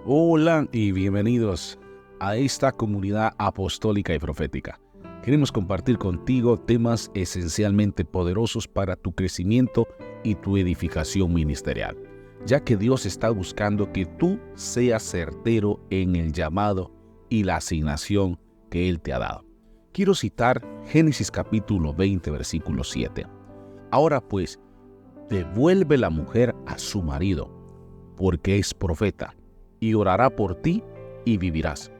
Hola y bienvenidos a esta comunidad apostólica y profética. Queremos compartir contigo temas esencialmente poderosos para tu crecimiento y tu edificación ministerial, ya que Dios está buscando que tú seas certero en el llamado y la asignación que Él te ha dado. Quiero citar Génesis capítulo 20, versículo 7. Ahora pues, devuelve la mujer a su marido, porque es profeta, y orará por ti y vivirás.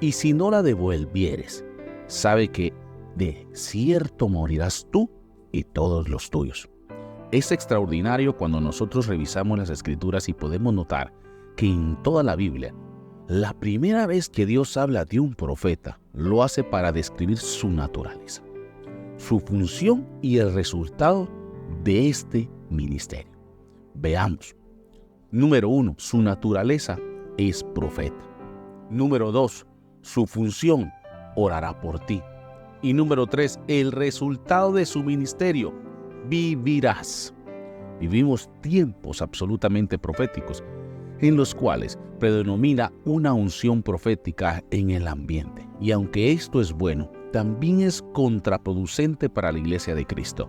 Y si no la devolvieres, sabe que de cierto morirás tú y todos los tuyos. Es extraordinario cuando nosotros revisamos las Escrituras y podemos notar que en toda la Biblia, la primera vez que Dios habla de un profeta, lo hace para describir su naturaleza, su función y el resultado de este ministerio. Veamos. Número 1, su naturaleza es profeta. Número 2, su función, orará por ti. Y número 3, el resultado de su ministerio, vivirás. Vivimos tiempos absolutamente proféticos, en los cuales predomina una unción profética en el ambiente. Y aunque esto es bueno, también es contraproducente para la iglesia de Cristo,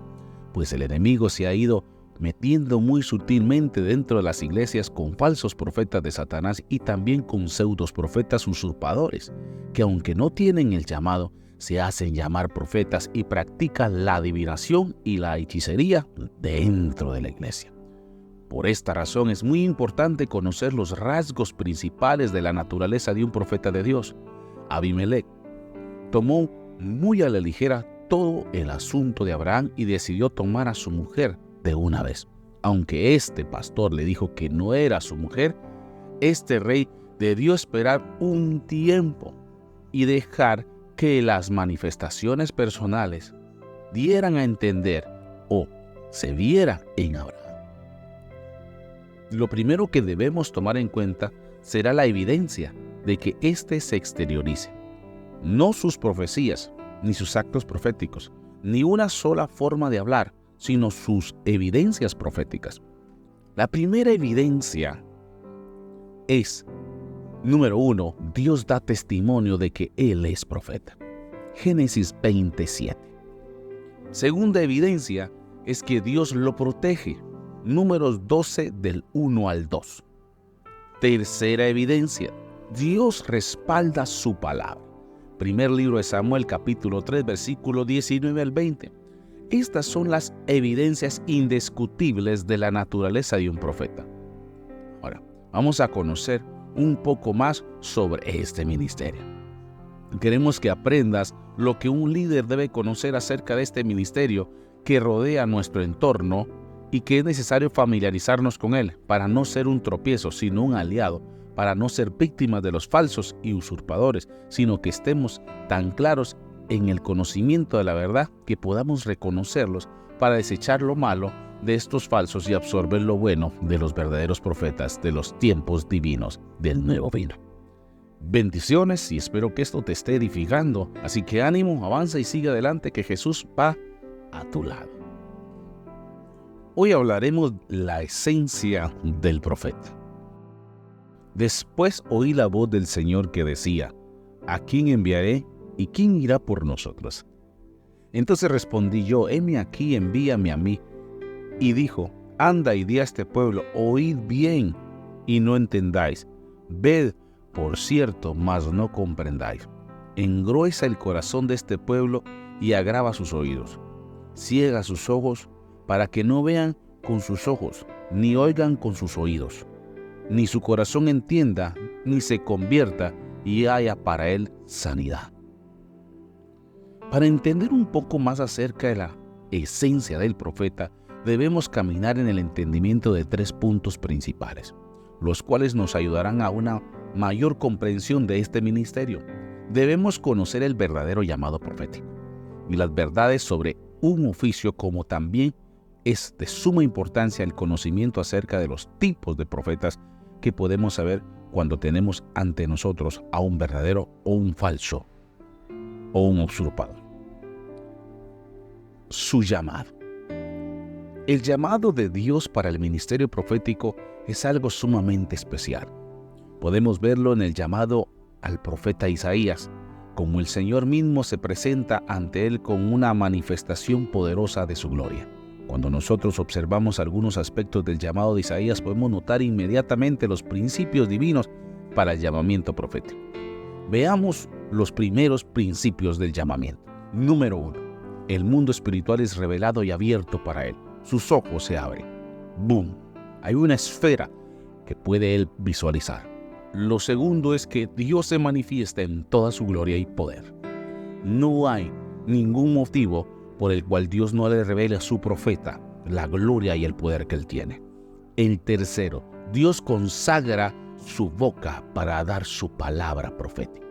pues el enemigo se ha ido metiendo muy sutilmente dentro de las iglesias con falsos profetas de Satanás y también con pseudos profetas usurpadores, que aunque no tienen el llamado, se hacen llamar profetas y practican la adivinación y la hechicería dentro de la iglesia. Por esta razón es muy importante conocer los rasgos principales de la naturaleza de un profeta de Dios. Abimelech tomó muy a la ligera todo el asunto de Abraham y decidió tomar a su mujer de una vez. Aunque este pastor le dijo que no era su mujer, este rey debió esperar un tiempo y dejar que las manifestaciones personales dieran a entender o se viera en Abraham. Lo primero que debemos tomar en cuenta será la evidencia de que éste se exteriorice. No sus profecías, ni sus actos proféticos, ni una sola forma de hablar, sino sus evidencias proféticas. La primera evidencia es, número 1, Dios da testimonio de que Él es profeta. Génesis 27. Segunda evidencia es que Dios lo protege. Números 12 del 1 al 2. Tercera evidencia, Dios respalda su palabra. Primer libro de Samuel, capítulo 3, versículo 19 al 20. Estas son las evidencias indiscutibles de la naturaleza de un profeta. Ahora, vamos a conocer un poco más sobre este ministerio. Queremos que aprendas lo que un líder debe conocer acerca de este ministerio que rodea nuestro entorno y que es necesario familiarizarnos con él para no ser un tropiezo, sino un aliado, para no ser víctimas de los falsos y usurpadores, sino que estemos tan claros en el conocimiento de la verdad que podamos reconocerlos para desechar lo malo de estos falsos y absorber lo bueno de los verdaderos profetas de los tiempos divinos del nuevo vino. Bendiciones y espero que esto te esté edificando, así que ánimo, avanza y sigue adelante que Jesús va a tu lado. Hoy hablaremos la esencia del profeta. Después oí la voz del Señor que decía: ¿a quién enviaré y quién irá por nosotros? Entonces respondí yo: heme aquí, envíame a mí. Y dijo: anda y di a este pueblo, oíd bien y no entendáis, ved por cierto, mas no comprendáis. Engruesa el corazón de este pueblo y agrava sus oídos. Ciega sus ojos para que no vean con sus ojos, ni oigan con sus oídos, ni su corazón entienda, ni se convierta y haya para él sanidad. Para entender un poco más acerca de la esencia del profeta, debemos caminar en el entendimiento de 3 puntos principales, los cuales nos ayudarán a una mayor comprensión de este ministerio. Debemos conocer el verdadero llamado profético y las verdades sobre un oficio, como también es de suma importancia el conocimiento acerca de los tipos de profetas que podemos saber cuando tenemos ante nosotros a un verdadero o un falso o un usurpador. Su llamado. El llamado de Dios para el ministerio profético es algo sumamente especial. Podemos verlo en el llamado al profeta Isaías, como el Señor mismo se presenta ante él con una manifestación poderosa de su gloria. Cuando nosotros observamos algunos aspectos del llamado de Isaías, podemos notar inmediatamente los principios divinos para el llamamiento profético. Veamos los primeros principios del llamamiento. Número 1. El mundo espiritual es revelado y abierto para él. Sus ojos se abren. ¡Boom! Hay una esfera que puede él visualizar. Lo segundo es que Dios se manifiesta en toda su gloria y poder. No hay ningún motivo por el cual Dios no le revele a su profeta la gloria y el poder que él tiene. El tercero, Dios consagra su boca para dar su palabra profética.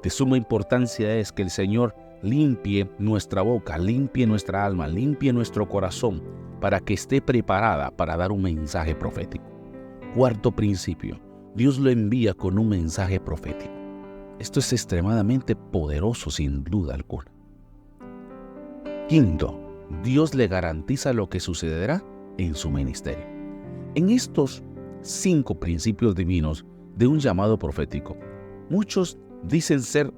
De suma importancia es que el Señor limpie nuestra boca, limpie nuestra alma, limpie nuestro corazón para que esté preparada para dar un mensaje profético. Cuarto principio, Dios lo envía con un mensaje profético. Esto es extremadamente poderoso sin duda alguna. Quinto, Dios le garantiza lo que sucederá en su ministerio. En estos 5 principios divinos de un llamado profético, muchos dicen ser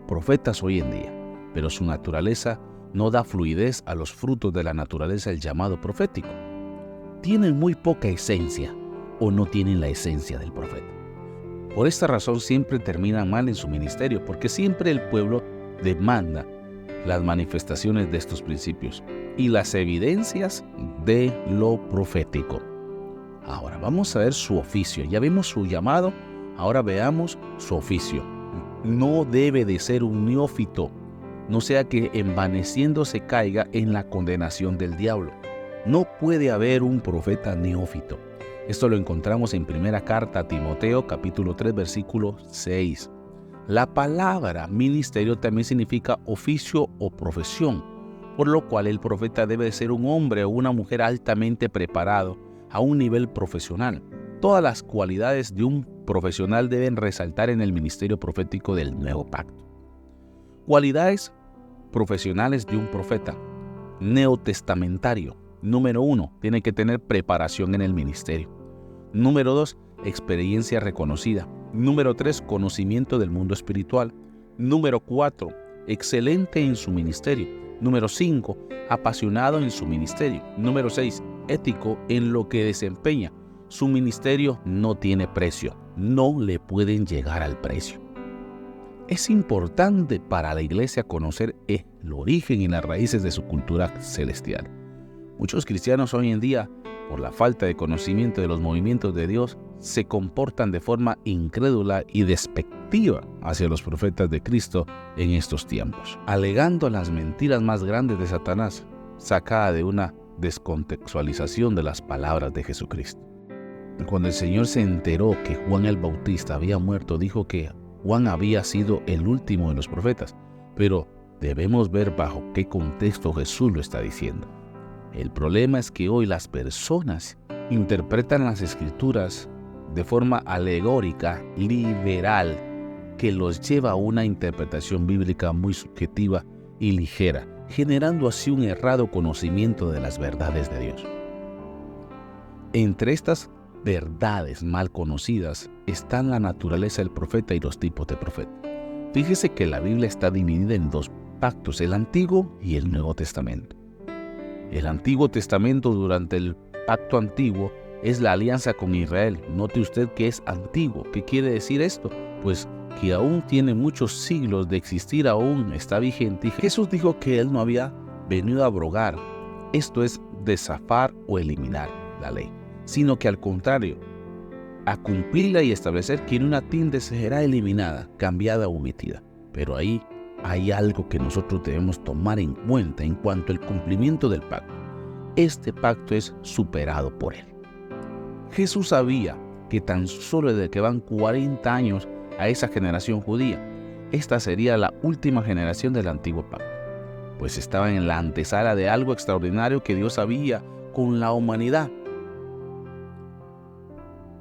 profetas hoy en día, pero su naturaleza no da fluidez a los frutos de la naturaleza del llamado profético. Tienen muy poca esencia o no tienen la esencia del profeta. Por esta razón siempre terminan mal en su ministerio, porque siempre el pueblo demanda las manifestaciones de estos principios y las evidencias de lo profético. Ahora vamos a ver su oficio. Ya vimos su llamado, ahora veamos su oficio. No debe de ser un neófito, no sea que envaneciéndose caiga en la condenación del diablo. No puede haber un profeta neófito. Esto lo encontramos en primera carta a Timoteo, capítulo 3, versículo 6. La palabra ministerio también significa oficio o profesión, por lo cual el profeta debe ser un hombre o una mujer altamente preparado a un nivel profesional. Todas las cualidades de un profesional deben resaltar en el ministerio profético del Nuevo Pacto. Cualidades profesionales de un profeta. Neotestamentario. Número 1, tiene que tener preparación en el ministerio. Número 2, experiencia reconocida. Número 3, conocimiento del mundo espiritual. Número 4, excelente en su ministerio. Número 5, apasionado en su ministerio. Número 6, ético en lo que desempeña. Su ministerio no tiene precio. No le pueden llegar al precio. Es importante para la iglesia conocer el origen y las raíces de su cultura celestial. Muchos cristianos hoy en día, por la falta de conocimiento de los movimientos de Dios, se comportan de forma incrédula y despectiva hacia los profetas de Cristo en estos tiempos, alegando las mentiras más grandes de Satanás, sacada de una descontextualización de las palabras de Jesucristo. Cuando el Señor se enteró que Juan el Bautista había muerto, dijo que Juan había sido el último de los profetas, pero debemos ver bajo qué contexto Jesús lo está diciendo. El problema es que hoy las personas interpretan las escrituras de forma alegórica, liberal, que los lleva a una interpretación bíblica muy subjetiva y ligera, generando así un errado conocimiento de las verdades de Dios. Entre estas verdades mal conocidas están la naturaleza del profeta y los tipos de profeta. Fíjese que la Biblia está dividida en 2 pactos, el Antiguo y el Nuevo Testamento. El Antiguo Testamento, durante el pacto antiguo, es la alianza con Israel. Note usted que es antiguo. ¿Qué quiere decir esto? Pues que aún tiene muchos siglos de existir, aún está vigente. Y Jesús dijo que Él no había venido a abrogar, esto es, desafar o eliminar la ley, sino que al contrario, a cumplirla y establecer que en una tilde será eliminada, cambiada o omitida. Pero ahí hay algo que nosotros debemos tomar en cuenta en cuanto al cumplimiento del pacto. Este pacto es superado por Él. Jesús sabía que tan solo desde que van 40 años a esa generación judía, esta sería la última generación del antiguo pacto, pues estaban en la antesala de algo extraordinario que Dios había con la humanidad.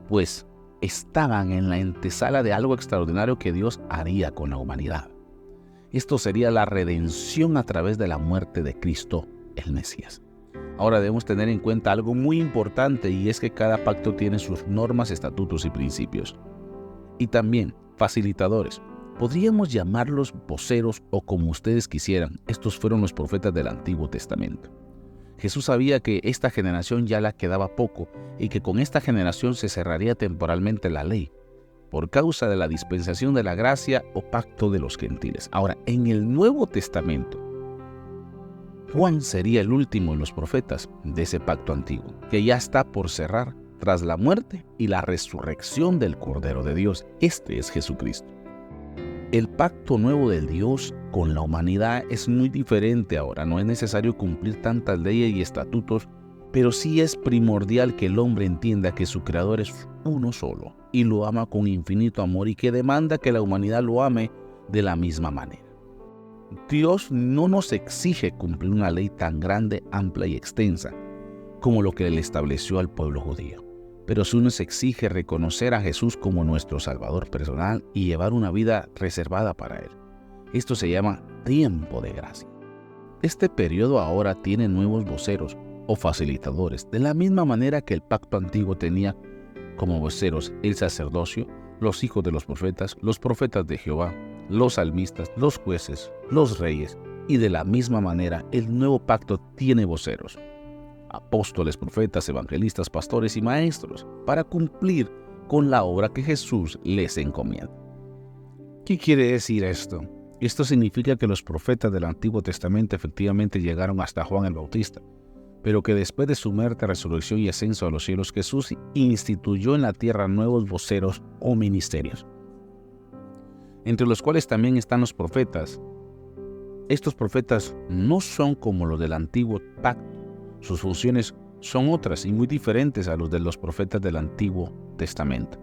Pues estaban en la antesala de algo extraordinario que Dios haría con la humanidad. Esto sería la redención a través de la muerte de Cristo, el Mesías. Ahora debemos tener en cuenta algo muy importante, y es que cada pacto tiene sus normas, estatutos y principios. y también facilitadores. Podríamos llamarlos voceros o como ustedes quisieran. Estos fueron los profetas del Antiguo Testamento. Jesús sabía que esta generación ya le quedaba poco y que con esta generación se cerraría temporalmente la ley por causa de la dispensación de la gracia o pacto de los gentiles. Ahora, en el Nuevo Testamento, Juan sería el último de los profetas de ese pacto antiguo, que ya está por cerrar tras la muerte y la resurrección del Cordero de Dios. Este es Jesucristo. El pacto nuevo del Dios con la humanidad es muy diferente ahora. No es necesario cumplir tantas leyes y estatutos, pero sí es primordial que el hombre entienda que su Creador es uno solo y lo ama con infinito amor y que demanda que la humanidad lo ame de la misma manera. Dios no nos exige cumplir una ley tan grande, amplia y extensa como lo que Él estableció al pueblo judío, pero sí nos exige reconocer a Jesús como nuestro Salvador personal y llevar una vida reservada para Él. Esto se llama tiempo de gracia. Este periodo ahora tiene nuevos voceros o facilitadores, de la misma manera que el pacto antiguo tenía como voceros el sacerdocio, los hijos de los profetas de Jehová, los salmistas, los jueces, los reyes, y de la misma manera el nuevo pacto tiene voceros, apóstoles, profetas, evangelistas, pastores y maestros, para cumplir con la obra que Jesús les encomienda. ¿Qué quiere decir esto? Esto significa que los profetas del Antiguo Testamento efectivamente llegaron hasta Juan el Bautista, pero que después de su muerte, resurrección y ascenso a los cielos, Jesús instituyó en la tierra nuevos voceros o ministerios, entre los cuales también están los profetas. Estos profetas no son como los del Antiguo Pacto. Sus funciones son otras y muy diferentes a los de los profetas del Antiguo Testamento.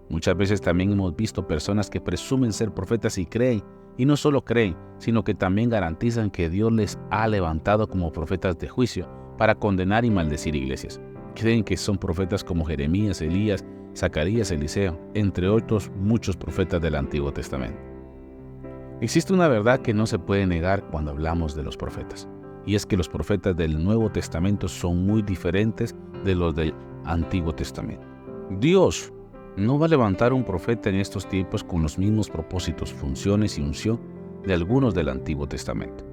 Muchas veces también hemos visto personas que presumen ser profetas y creen, y no solo creen, sino que también garantizan que Dios les ha levantado como profetas de juicio para condenar y maldecir iglesias. Creen que son profetas como Jeremías, Elías, Zacarías, Eliseo, entre otros muchos profetas del Antiguo Testamento. Existe una verdad que no se puede negar cuando hablamos de los profetas, y es que los profetas del Nuevo Testamento son muy diferentes de los del Antiguo Testamento. Dios no va a levantar un profeta en estos tiempos con los mismos propósitos, funciones y unción de algunos del Antiguo Testamento,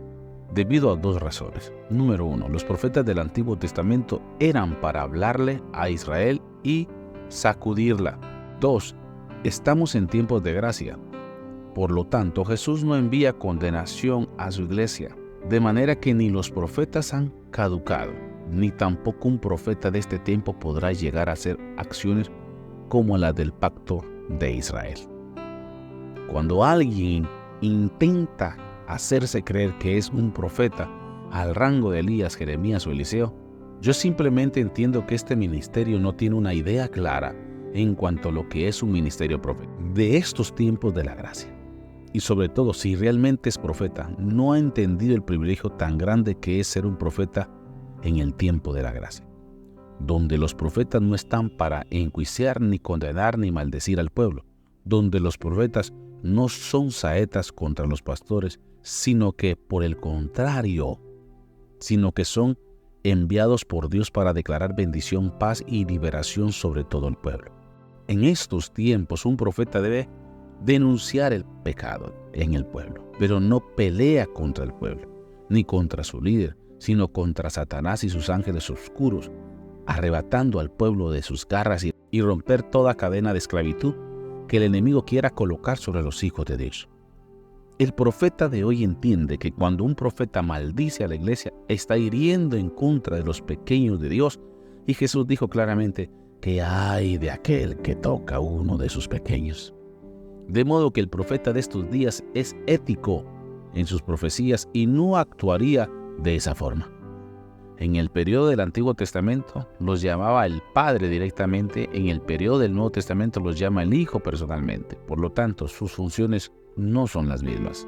debido a dos razones. Número uno, los profetas del Antiguo Testamento eran para hablarle a Israel y sacudirla. Dos, estamos en tiempos de gracia. Por lo tanto, Jesús no envía condenación a su iglesia, de manera que ni los profetas han caducado, ni tampoco un profeta de este tiempo podrá llegar a hacer acciones como las del pacto de Israel. Cuando alguien intenta hacerse creer que es un profeta al rango de Elías, Jeremías o Eliseo, yo simplemente entiendo que este ministerio no tiene una idea clara en cuanto a lo que es un ministerio profético de estos tiempos de la gracia. Y sobre todo, si realmente es profeta, no ha entendido el privilegio tan grande que es ser un profeta en el tiempo de la gracia, donde los profetas no están para enjuiciar, ni condenar, ni maldecir al pueblo, donde los profetas no son saetas contra los pastores, sino que por el contrario, sino que son enviados por Dios para declarar bendición, paz y liberación sobre todo el pueblo. En estos tiempos, un profeta debe denunciar el pecado en el pueblo, pero no pelea contra el pueblo, ni contra su líder, sino contra Satanás y sus ángeles oscuros, arrebatando al pueblo de sus garras y romper toda cadena de esclavitud que el enemigo quiera colocar sobre los hijos de Dios. El profeta de hoy entiende que cuando un profeta maldice a la iglesia, está hiriendo en contra de los pequeños de Dios, y Jesús dijo claramente que ay de aquel que toca a uno de sus pequeños. De modo que el profeta de estos días es ético en sus profecías y no actuaría de esa forma. En el periodo del Antiguo Testamento los llamaba el Padre directamente, en el periodo del Nuevo Testamento los llama el Hijo personalmente. Por lo tanto, sus funciones no son las mismas.